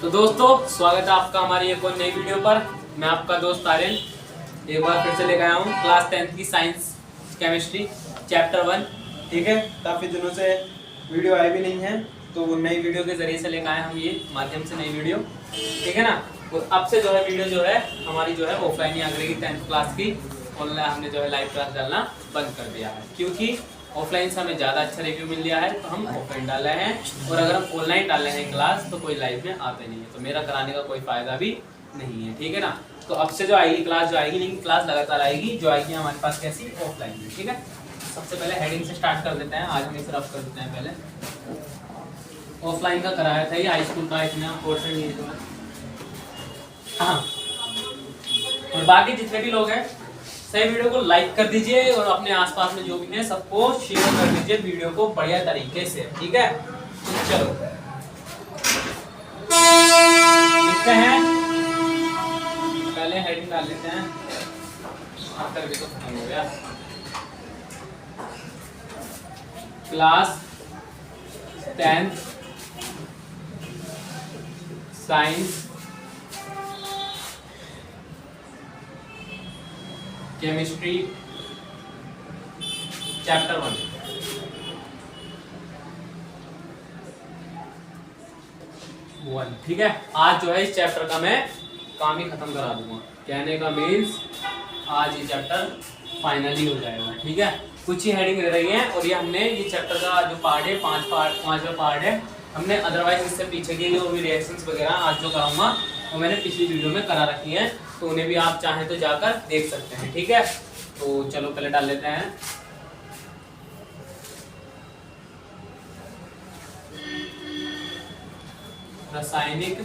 तो दोस्तों स्वागत है आपका हमारी एक और नई वीडियो पर। मैं आपका दोस्त आर्यन एक बार फिर से लेकर आया हूँ क्लास 10th की साइंस केमिस्ट्री चैप्टर 1। ठीक है, काफ़ी दिनों से वीडियो आई भी नहीं है, तो नई वीडियो के ज़रिए से लेकर आए हम ये माध्यम से नई वीडियो। ठीक है ना। तो अब से जो है वीडियो जो है हमारी जो है ऑफलाइन ही आ करेगी 10th क्लास की। ऑनलाइन हमने जो है लाइव क्लास डालना बंद कर दिया है, क्योंकि ऑफलाइन से हमें ज़्यादा अच्छा रिव्यू मिल गया है, तो हम ऑफलाइन डाल रहे हैं। और अगर हम ऑनलाइन डाल रहे हैं क्लास तो कोई लाइव में आते नहीं है, तो मेरा कराने का कोई फ़ायदा भी नहीं है। ठीक है ना। तो अब से जो आएगी क्लास जो आएगी, लेकिन क्लास लगातार आएगी, जो आएगी हमारे पास कैसी ऑफलाइन में। ठीक है। सबसे पहले हेडिंग से स्टार्ट कर देते हैं। आज हम इसे रफ कर देते हैं। पहले ऑफलाइन का कराया था ये हाई स्कूल का, इतना पोर्शन नहीं है। हाँ, और बाकी जितने भी लोग हैं सही वीडियो को लाइक कर दीजिए और अपने आसपास में जो भी है सबको शेयर कर दीजिए वीडियो को बढ़िया तरीके से। ठीक है, तो चलो लिखते हैं। पहले हेडिंग डाल लेते हैं, आफ्टर भी तो खत्म हो गया। Class 10th science chemistry chapter 1। ठीक है, आज जो है इस चैप्टर का मैं काम ही खत्म करा दूंगा। कहने का मीन्स आज ये चैप्टर फाइनली हो जाएगा। ठीक है, कुछ ही हेडिंग रह रही है और ये हमने ये चैप्टर का जो पार्ट है पांचवा पार्ट है, हमने अदरवाइज इससे पीछे की जो भी रिएक्शंस वगैरह आज जो कराऊंगा वो मैंने पिछली वीडियो में करा रखी है, तो उन्हें भी आप चाहें तो जाकर देख सकते हैं। ठीक है, तो चलो पहले डाल लेते हैं। रासायनिक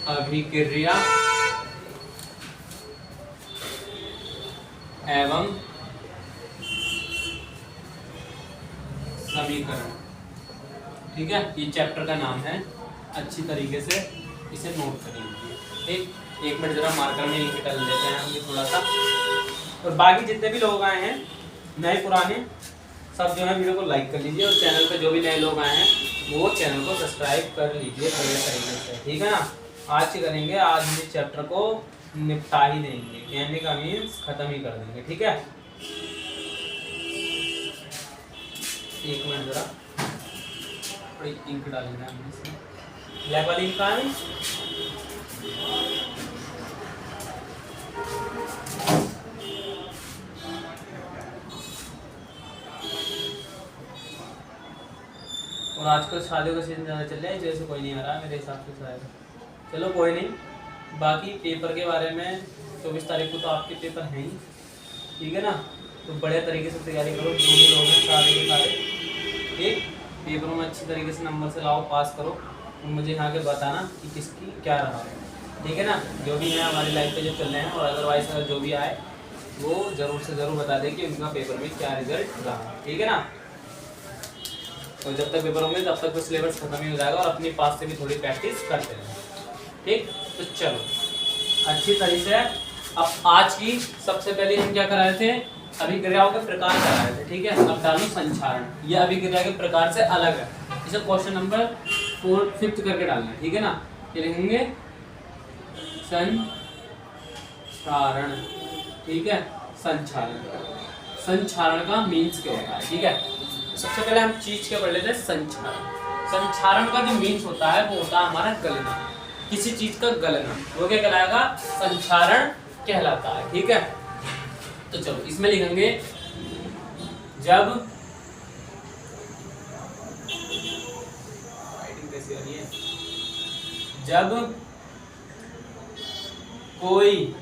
अभिक्रिया एवं समीकरण। ठीक है, ये चैप्टर का नाम है। अच्छी तरीके से इसे नोट करिए। एक मिनट जरा मार्कर में लिख कर लेते हैं हम ये थोड़ा सा। और बाकी जितने भी लोग आए हैं नए पुराने सब जो है वीडियो को लाइक कर लीजिए, और चैनल पे जो भी नए लोग आए हैं वो चैनल को सब्सक्राइब कर लीजिए बढ़िया तरीके से। ठीक है ना। आज ही करेंगे, आज हम इस चैप्टर को निपटा ही देंगे, कहने का मीन्स खत्म ही कर देंगे। ठीक है, एक मिनट जरा थोड़ी इंक डालना है इसमें। लेवल इंक का है। और आजकल शादियों का सीजन ज़्यादा चल रहा है, जैसे कोई नहीं आ रहा है मेरे हिसाब से शायद। चलो कोई नहीं। बाकी पेपर के बारे में 24 तारीख को तो आपके पेपर हैं ही। ठीक है ना, तो बढ़िया तरीके से तैयारी करो। जो भी लोग हैं सारे के सारे एक पेपरों में अच्छी तरीके से नंबर से लाओ, पास करो। और मुझे यहाँ के बताना कि किसकी क्या रहा है। ठीक है ना। जो भी है हमारी लाइफ पे जो चल रहे हैं, और अदरवाइज अगर जो भी आए वो ज़रूर से ज़रूर बता दें कि उनका पेपर में क्या रिजल्ट रहा। ठीक है ना। और जब तक पेपर होंगे तब तक तो सिलेबस खत्म ही हो जाएगा, और अपने पास से भी थोड़ी प्रैक्टिस करते हैं। ठीक, तो चलो अच्छी तरीके से। अब आज की सबसे पहले हम क्या कराए थे, अभिक्रियाओं के प्रकार कराए थे। ठीक है, अब डालो संचारण। यह अभिक्रिया के प्रकार से अलग है, इसे क्वेश्चन नंबर 5 करके डालना है। ठीक है ना। ये लिखेंगे संचारण। ठीक है, संचारण। संचारण का मीन्स क्या होता है। ठीक है, सबसे पहले हम चीज क्या पढ़ लेते हैं, संचारण। संचारण का जो मीन्स होता है वो होता है हमारा गलना, किसी चीज का गलना, वो क्या कहलाएगा, संचारण कहलाता है। ठीक है, तो चलो इसमें लिखेंगे जब कैसी आ रही है, जब कोई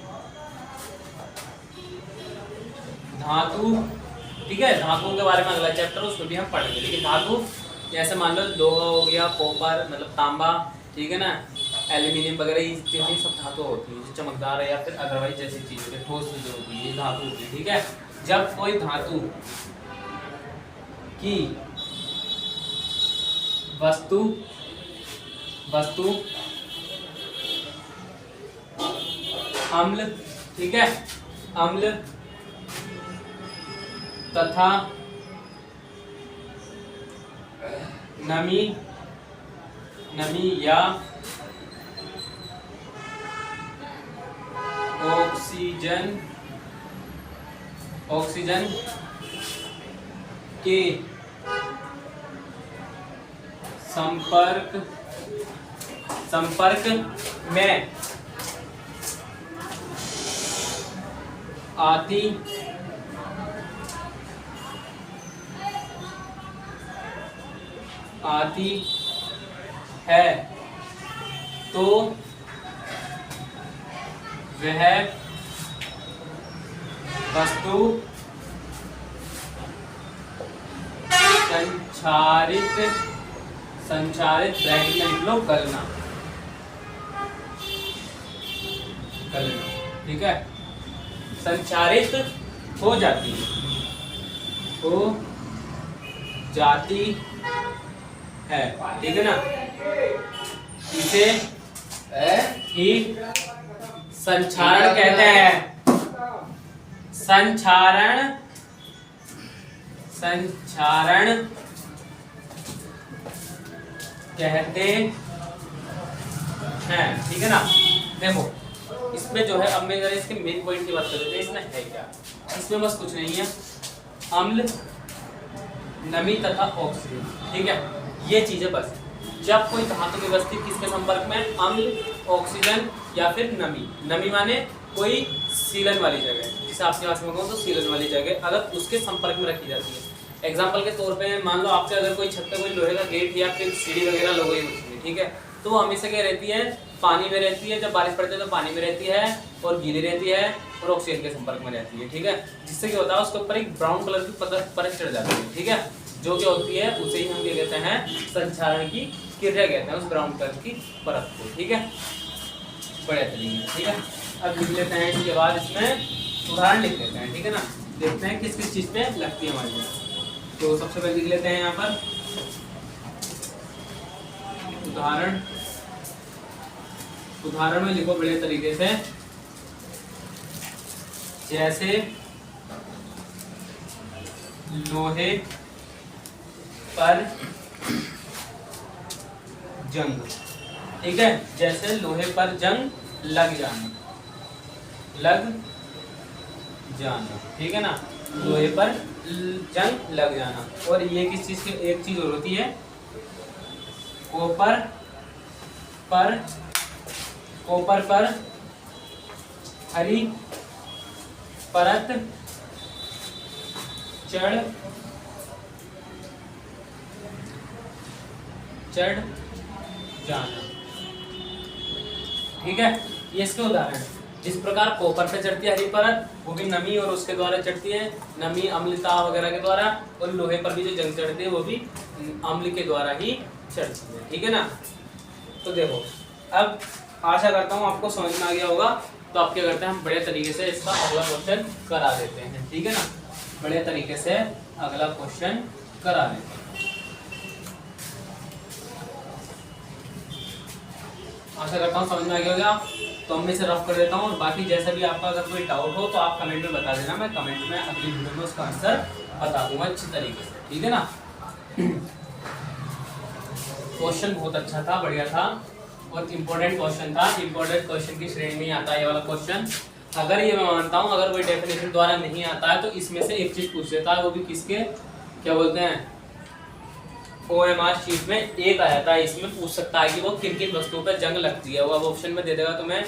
धातु, ठीक है, धातुओं के बारे में अगला चैप्टर उसमें भी हम पढ़ेंगे, लेकिन धातु जैसे मान लो लोहा हो गया, कॉपर मतलब तांबा, ठीक है ना, एल्यूमिनियम वगैरह ये चीजें सब धातु होती है जो चमकदार है, या फिर अदरवाइज जैसी चीजें ठोस जो होती है ये धातु होती है। ठीक है, जब कोई धातु की वस्तु अम्ल, ठीक है, अम्ल तथा नमी नमी या ऑक्सीजन के संपर्क में आती है तो वह वस्तु संचारित ब्रैकेट में लिख लो गलना, ठीक है, संचारित हो जाती है, ठीक है ना। इसे ही संचारण कहते हैं, संचारण कहते हैं, ठीक है ना। देखो इसमें जो है, अब मैं जरा इसके मेन पॉइंट की बात कर लेते हैं। इसमें है क्या, इसमें बस कुछ नहीं है, अम्ल, नमी तथा ऑक्सीजन, ठीक है, ये चीजें बस। जब कोई धातु की वस्तु किसके संपर्क में, अम्ल, ऑक्सीजन या फिर नमी माने कोई सीलन वाली जगह, जिसे आपके पास में कहूँ तो सीलन वाली जगह, अगर उसके संपर्क में रखी जाती है। एग्जाम्पल के तौर पे मान लो आपके अगर कोई छत पे कोई लोहे का गेट या फिर सीढ़ी वगैरह लगाई होती है, ठीक है, तो वो हमेशा क्या रहती है, पानी में रहती है। जब बारिश पड़ती है तो पानी में रहती है और गीली रहती है और ऑक्सीजन के संपर्क में रहती है, ठीक है। जिससे क्या होता है, उसके ऊपर एक ब्राउन कलर की परत चढ़ जाती है, ठीक है, जो क्या होती है उसे ही हम क्या कहते हैं, संचारण की क्रिया कहते हैं, उस ब्राउन कलर की परत को, ठीक है, बड़े तरीके, ठीक है। अब लिख लेते हैं, इसके बाद इसमें उदाहरण लिख लेते हैं, ठीक है ना। देखते हैं किस किस चीज पे लगती है हमारी। तो सबसे पहले लिख लेते हैं यहाँ पर उदाहरण में लिखो बड़े तरीके से, जैसे लोहे पर जंग, ठीक है, जैसे लोहे पर जंग लग जाना, ठीक है ना, लोहे पर जंग लग जाना। और ये किस चीज की, एक चीज और होती है, कॉपर पर हरी परत चढ़ जाना, ठीक है। ये इसके उदाहरण, जिस प्रकार कॉपर पे चढ़ती है हरी परत, वो भी नमी और उसके द्वारा चढ़ती है, नमी अम्लता वगैरह के द्वारा, और लोहे पर भी जो जंग चढ़ती है वो भी अम्ल के द्वारा ही चढ़ती है, ठीक है ना। तो देखो, अब आशा करता हूँ आपको समझ में आ गया होगा। तो आप क्या करते हैं, हम बड़े तरीके से इसका अगला क्वेश्चन करा देते हैं, ठीक है ना, बड़े तरीके से अगला क्वेश्चन करा देते हैं। आशा करता हूँ समझ में आ गया होगा। तो मैं इसे रफ कर देता हूँ, और बाकी जैसा भी आपका अगर कोई डाउट हो तो आप कमेंट में बता देना, मैं कमेंट में अगली वीडियो में उसका आंसर बता दूंगा अच्छी तरीके से, ठीक है ना। क्वेश्चन बहुत अच्छा था, बढ़िया था और इम्पोर्टेंट क्वेश्चन था। इम्पोर्टेंट क्वेश्चन की श्रेणी में आता है ये वाला क्वेश्चन। अगर ये मैं मानता हूँ, अगर कोई डेफिनेशन द्वारा नहीं आता है तो इसमें से एक चीज पूछ लेता है, वो भी किसके, क्या बोलते हैं, OMR शीट में एक आया था। इसमें पूछ सकता है कि वो किन किन वस्तुओं पर जंग लगती है। वो अब ऑप्शन में दे देगा तुम्हें,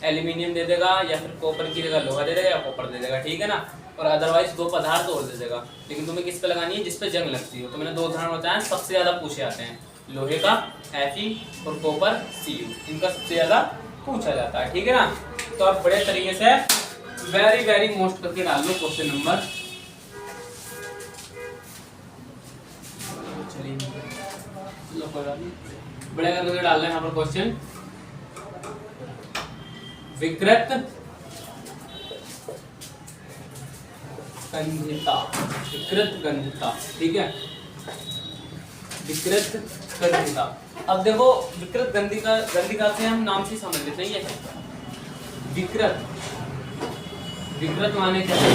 एल्यूमिनियम दे देगा, या फिर कॉपर की जगह लोहा दे देगा, या कॉपर दे देगा, ठीक है ना। और अदरवाइज दो पदार्थ और दे देगा, लेकिन तुम्हें किस पे लगानी है, जिस पे जंग लगती हो। तो मैंने दो उदाहरण बताया, सबसे ज्यादा पूछे जाते हैं, लोहे का Fe और कॉपर Cu, इनका सबसे ज्यादा पूछा जाता है, ठीक है ना। तो आप बड़े तरीके से वेरी मोस्ट करके डाल लो क्वेश्चन नंबर, बड़े करके डाल रहे हैं यहाँ पर क्वेश्चन। विकृत गंधिता, ठीक है, विकृत गंधिता। अब देखो, विकृत गंधिका से हम नाम से समझ लेते हैं, ये है विकृत माने क्या है,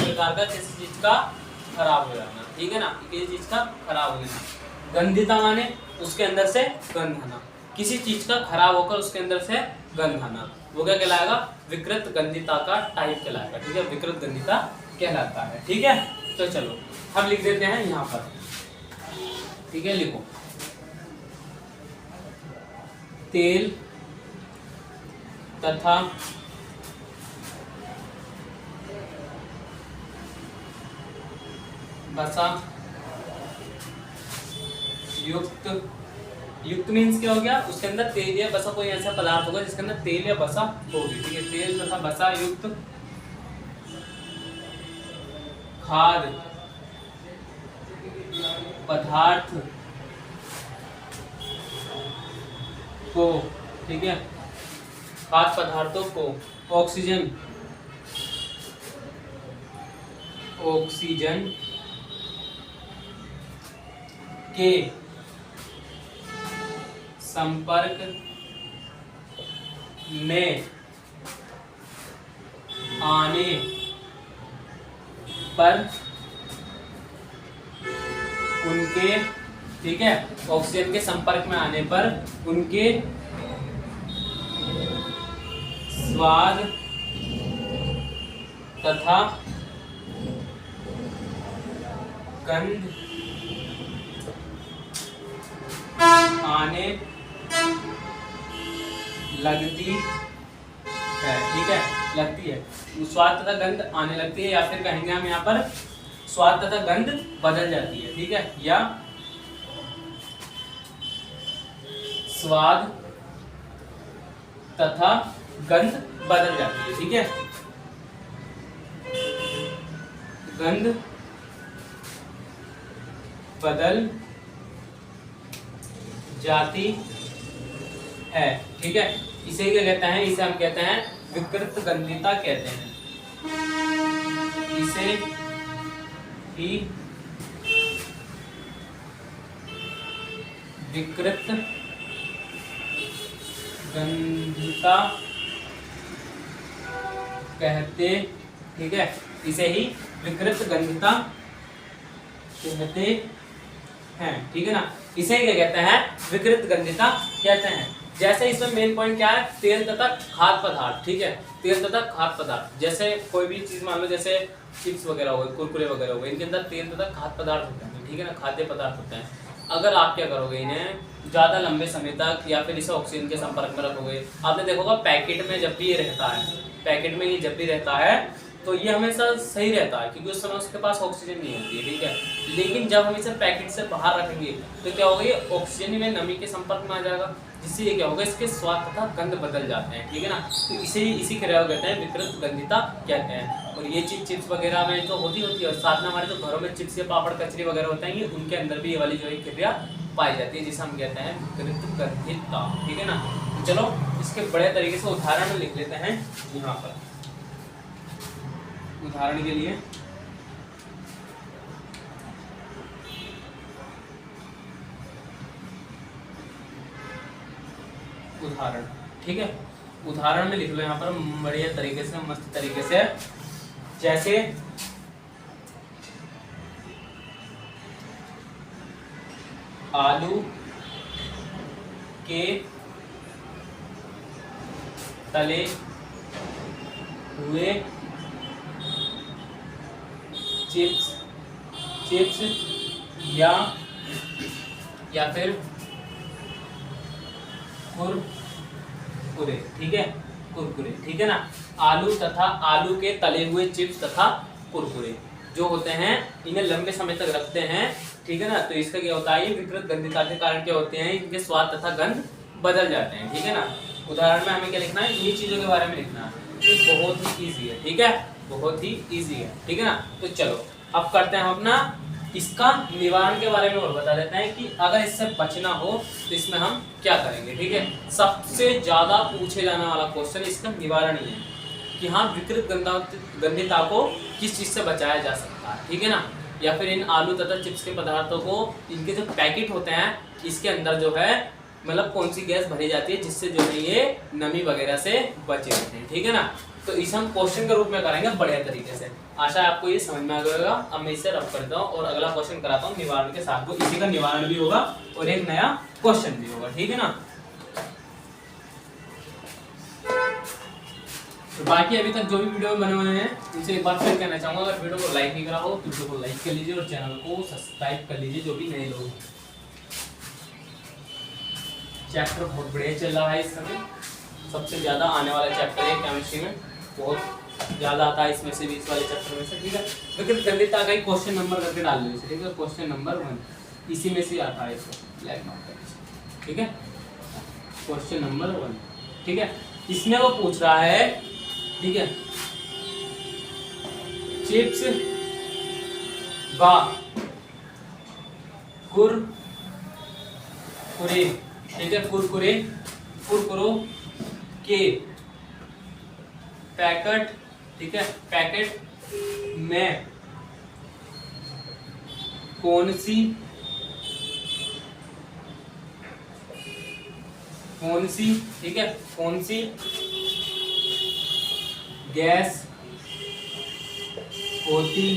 प्रकार का किसी चीज का खराब हो जाना, ठीक है ना, किसी चीज का खराब हो जाना। गंधिता माने उसके अंदर से गंध आना, किसी चीज का खराब होकर उसके अंदर से गंध आना, वो क्या कहलाएगा? विकृत गंधिता का टाइप कहलाएगा। ठीक है, विकृत गंधिता कहलाता है। ठीक है, तो चलो हम लिख देते हैं यहाँ पर। ठीक है, लिखो तेल तथा बसा युक्त, युक्त मीन्स क्या हो गया? उसके अंदर तेल या बसा कोई ऐसा पदार्थ होगा जिसके अंदर तेल या बसा होगी। ठीक है, तेल तथा बसा युक्त खाद्य पदार्थ को, ठीक है, खाद्य पदार्थों को ऑक्सीजन के संपर्क में आने पर उनके, ठीक है, ऑक्सीजन के संपर्क में आने पर उनके स्वाद तथा गंध आने लगती है। ठीक है, लगती है, स्वाद तथा गंध आने लगती है, या फिर कहेंगे हम यहाँ पर स्वाद तथा गंध बदल जाती है। ठीक है, या स्वाद तथा गंध बदल जाती है। ठीक है, गंध बदल जाती है। ठीक है, इसे क्या कहते हैं? इसे हम कहते हैं विकृत गंधिता कहते हैं। इसे ही विकृत गंधिता कहते, ठीक है, इसे ही विकृत गंधिता कहते हैं। ठीक है ना, इसे क्या कहते हैं? विकृत गंधिता कहते हैं। जैसे इसमें मेन पॉइंट क्या है? तेल तथा खाद्य पदार्थ। ठीक है, तेल तथा खाद्य पदार्थ, जैसे कोई भी चीज मान लो, जैसे चिप्स वगैरह हो गए, कुरकुरे वगैरह हो गए, इनके अंदर तेल तथा खाद्य पदार्थ होते हैं। ठीक है ना, खाद्य पदार्थ होते हैं। अगर आप क्या करोगे, इन्हें ज़्यादा लंबे समय तक या फिर इसे ऑक्सीजन के संपर्क में रखोगे, आपने देखोगा पैकेट में जब भी ये रहता है, पैकेट में ये जब भी रहता है तो ये हमेशा सही रहता है, क्योंकि उस समय उसके पास ऑक्सीजन नहीं होती है। ठीक है, लेकिन जब हम इसे पैकेट से बाहर रखेंगे तो क्या होगा? ये ऑक्सीजन में नमी के संपर्क में आ जाएगा, जिससे ये क्या होगा? इसके स्वाद तथा गंध बदल जाते हैं। ठीक है ना, तो इसी क्रिया को कहते हैं विकृत गंधिता कहते हैं। और ये चीज चिप्स वगैरह में तो होती है, और साथ में हमारे जो घरों में चिप्स या पापड़ कचरी वगैरह होते हैं, ये उनके अंदर भी ये वाली जो है क्रिया पाई जाती है, जिसे हम कहते हैं विकृत गंधिता। ठीक है ना, चलो इसके बड़े तरीके से उदाहरण लिख लेते हैं यहाँ पर। उदाहरण के लिए उदाहरण, ठीक है, उदाहरण में लिख लो यहाँ पर बढ़िया तरीके से, मस्त तरीके से। जैसे आलू के तले हुए चिप्स या फिर कुरकुरे। ठीक है, कुरकुरे। ठीक है ना, आलू के तले हुए चिप्स तथा कुरकुरे जो होते हैं, इन्हें लंबे समय तक रखते हैं। ठीक है ना, तो इसका क्या होता है? ये विकृत गंधिता के कारण क्या होते हैं? इनके स्वाद तथा गंध बदल जाते हैं। ठीक है ना, उदाहरण में हमें क्या लिखना है? इन्हीं चीजों के बारे में लिखना है। ये बहुत ही ईजी है। ठीक है, बहुत ही ईजी है। ठीक है ना, तो चलो अब करते हैं हम अपना इसका निवारण के बारे में और बता देते हैं कि अगर इससे बचना हो तो इसमें हम क्या करेंगे। ठीक है, सबसे ज्यादा पूछे जाने वाला क्वेश्चन इसका निवारण ही है कि हाँ, विकृत गंधिता को किस चीज से बचाया जा सकता है। ठीक है ना, या फिर इन आलू तथा चिप्स के पदार्थों को, इनके जो पैकेट होते हैं, इसके अंदर जो है मतलब कौन सी गैस भरी जाती है जिससे जो है ये नमी वगैरह से बचे रहते हैं। ठीक है ना, तो इसे हम क्वेश्चन के रूप में करेंगे बढ़िया तरीके से। आशा है आपको ये समझ में आ गया होगा। अब मैं इसे रब करता हूँ और अगला क्वेश्चन कराता हूँ निवारण के साथ, वो इसी का निवारण भी होगा और एक नया क्वेश्चन भी होगा, ठीक है ना। तो बाकी अभी तक जो भी वीडियो बने हुए हैं उनसे एक बार फिर कहना चाहूंगा, अगर वीडियो को लाइक नहीं करा हो तो वीडियो को लाइक कर लीजिए और चैनल को सब्सक्राइब कर लीजिए, जो भी नए लोग। चैप्टर बहुत बढ़िया चल रहा है इस समय, सबसे ज्यादा आने वाला चैप्टर है केमिस्ट्री में, बहुत ज्यादा आता है इसमें से भी, इस वाले चैप्टर में से, ठीक है। लेकिन गणित आ गई, क्वेश्चन नंबर करके डाल लो इसे, ठीक है। क्वेश्चन नंबर 1 इसी में से आता है, इसको ब्लैक मार्क कर, ठीक है। क्वेश्चन नंबर 1, ठीक है। इसमें वो पूछ रहा है, ठीक है, चिप्स व कुरकुरे, ठीक है, कुरकुरो के पैकेट, ठीक है, पैकेट में कौन सी ठीक है, कौन सी गैस होती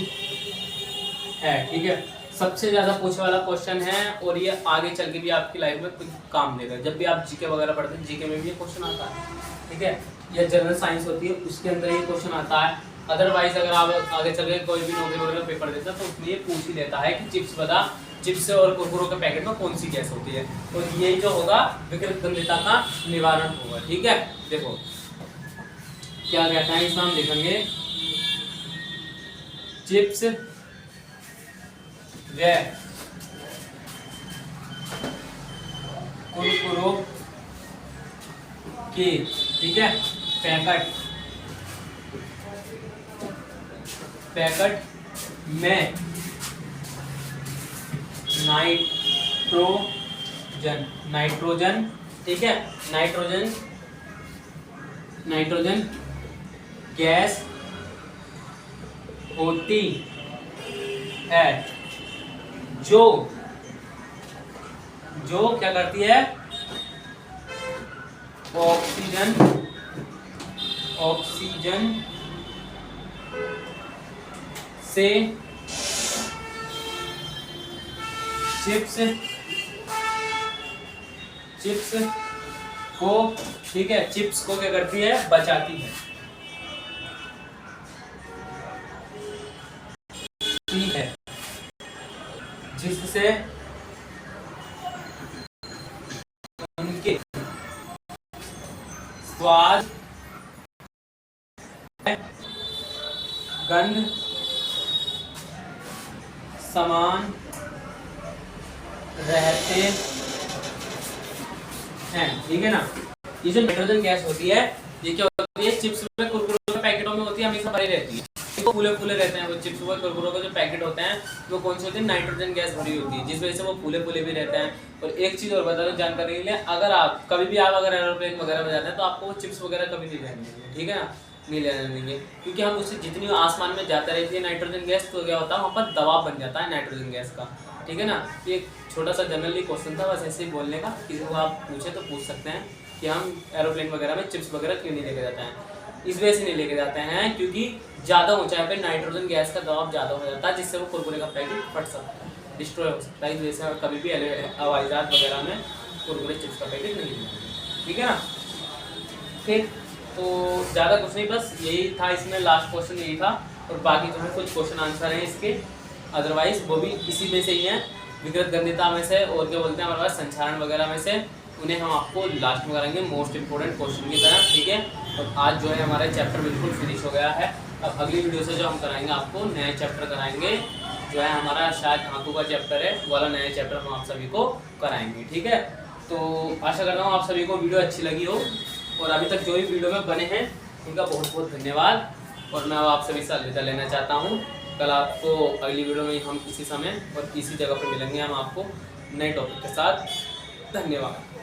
है, ठीक है। सबसे ज्यादा पूछने वाला क्वेश्चन है और ये आगे चल के भी आपकी लाइफ में कुछ काम देगा। जब भी आप जीके वगैरह पढ़ते हैं, जीके में भी ये क्वेश्चन आता है, ठीक है। या जनरल साइंस होती है उसके अंदर ये क्वेश्चन आता है। अदरवाइज अगर आप आगे चल के कोई भी नौकरी वगैरह पेपर देता है तो उसमें ये पूछ ही लेता है कि चिप्स और कुरकुरों के पैकेट में कौन सी गैस होती है। तो ये जो होगा विकृत गंधता का निवारण होगा, ठीक है। देखो क्या कहता है इसमें, हम देखेंगे चिप्स व कुरकुरों के, ठीक है, पैकेट में नाइट्रोजन, ठीक है, नाइट्रोजन गैस होती है जो क्या करती है, ऑक्सीजन से चिप्स को, ठीक है, चिप्स को क्या करती है, बचाती है, ठीक है, जिससे उनके स्वाद, गंध समान रहते हैं, ठीक है ना। ये जो नाइट्रोजन गैस होती है, ये क्या होती है, चिप्स में कुरकुरे के पैकेटों में होती है, हमेशा भरी रहती है, वो फूले फूले रहते हैं। वो चिप्स व कुरकुरों के जो पैकेट होते हैं वो कौन सी होती है, नाइट्रोजन गैस भरी होती है, जिस वजह से वो फूले फूले भी रहते हैं। और एक चीज और बता दो जानकारी के लिए, अगर आप कभी भी अगर एरोप्लेन वगैरह में जाते हैं तो आपको वो चिप्स वगैरह कभी नहीं लेने देंगे, ठीक है ना, नहीं लेने देंगे, क्योंकि हम उससे जितनी आसमान में जाता रहती है नाइट्रोजन गैस, तो क्या होता है वहाँ पर दबाव बन जाता है नाइट्रोजन गैस का, ठीक है ना। ये एक छोटा सा जनरली क्वेश्चन था, बस ऐसे ही बोलने का, किसी को आप पूछे तो पूछ सकते हैं कि हम एरोप्लेन वगैरह में चिप्स वगैरह क्यों नहीं लेके जाते हैं। इस वजह से नहीं लेके जाते हैं क्योंकि ज़्यादा ऊंचाई पे नाइट्रोजन गैस का दबाव ज़्यादा हो जाता है, जिससे वो कुरकुरे का पैकेट फट सकता है, डिस्ट्रॉय हो सकता है। इस वजह से कभी भी हवाई जहाज वगैरह में कुरकुरे चिप्स का पैकेट नहीं लेना, ठीक है ना। ठीक, तो ज़्यादा कुछ नहीं, बस यही था इसमें, लास्ट क्वेश्चन यही था। और बाकी जो है कुछ क्वेश्चन आंसर हैं इसके, अदरवाइज वो भी इसी में से ही हैं, विकृत गंधिता में से, और क्या बोलते हैं हमारे पास संचारण वगैरह में से, उन्हें हम आपको लास्ट में कराएंगे मोस्ट इंपॉर्टेंट क्वेश्चन की तरह, ठीक है। और आज जो है हमारा चैप्टर बिल्कुल फिनिश हो गया है। अब अगली वीडियो से जो हम कराएंगे आपको नया चैप्टर कराएंगे, जो है हमारा शायद आंखों का चैप्टर है, वाला नया चैप्टर हम आप सभी को कराएंगे, ठीक है। तो आशा करता हूँ आप सभी को वीडियो अच्छी लगी हो, और अभी तक जो भी वीडियो में बने हैं उनका बहुत बहुत धन्यवाद। और मैं आप सभी से अलविदा लेना चाहता हूँ। कल आपको अगली वीडियो में हम इसी समय और इसी जगह पर मिलेंगे हम आपको नए टॉपिक के साथ। धन्यवाद।